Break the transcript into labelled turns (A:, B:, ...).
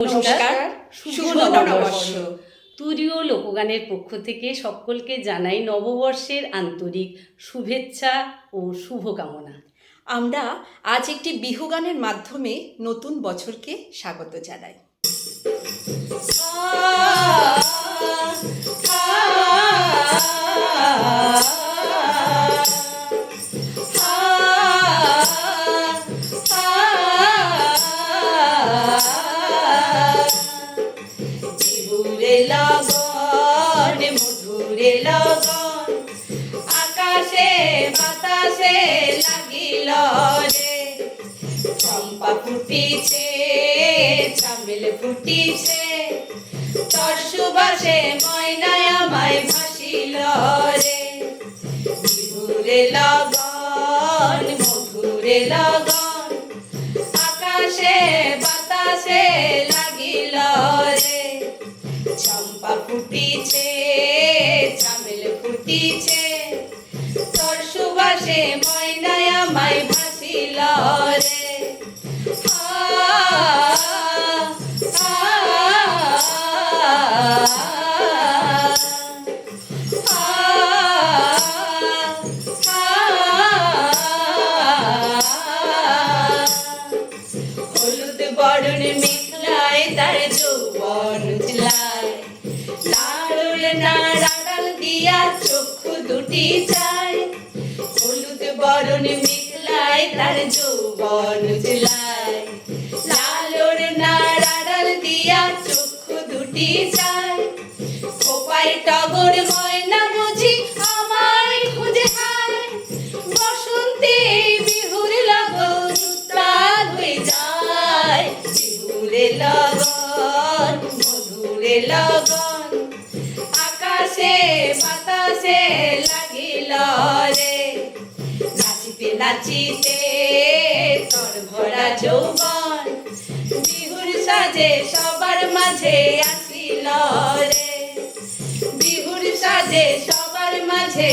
A: নমস্কার, শুভ নববর্ষ।
B: তুরীয় লোকগানের পক্ষ থেকে সকলকে জানাই নববর্ষের আন্তরিক শুভেচ্ছা ও শুভকামনা।
A: আমরা আজ একটি বিহু গানের মাধ্যমে নতুন বছরকে স্বাগত জানাই। লগন মধুরে লগন আকাশে বাতাসে লাগিল রে, চম্পা ফুটিছে চামেল ফুটিছে, তোর সুবাসে ময়নায় আমায় ভাসিল রে। বিহুরে লগন মধুরে লগন আকাশে বাতাসে লাগিল রে, চম্পা ফুটিছে চামেল ফুটিছে, তোর সুবাসে ময়নায় আমায় ভাসিল রে। হলুদ বরণ মেঘলায় তার যৌবন উজলায়, লাড়ুল নাড়াল দিয়া চক্ষু দুটি চায়। হলুদ বরণ মেঘলায় তার যৌবন উজলায়, লাড়ুল নাড়াল দিয়া চক্ষু দুটি চায়। খোপায় টগর ময়না বুঝি আমায় খুঁজে হায়, বসন্তে বিহুর লগন উত্তাল হয়ে যায়। বিহুরে লগন মধুরে লগন আকাশে বাতাসে লাগিল রে, নাচিতে নাচিতে তোর ভরা যৌবন বিহুর সাজে সবার মাঝে আসিল রে। বিহুর সাজে সবার মাঝে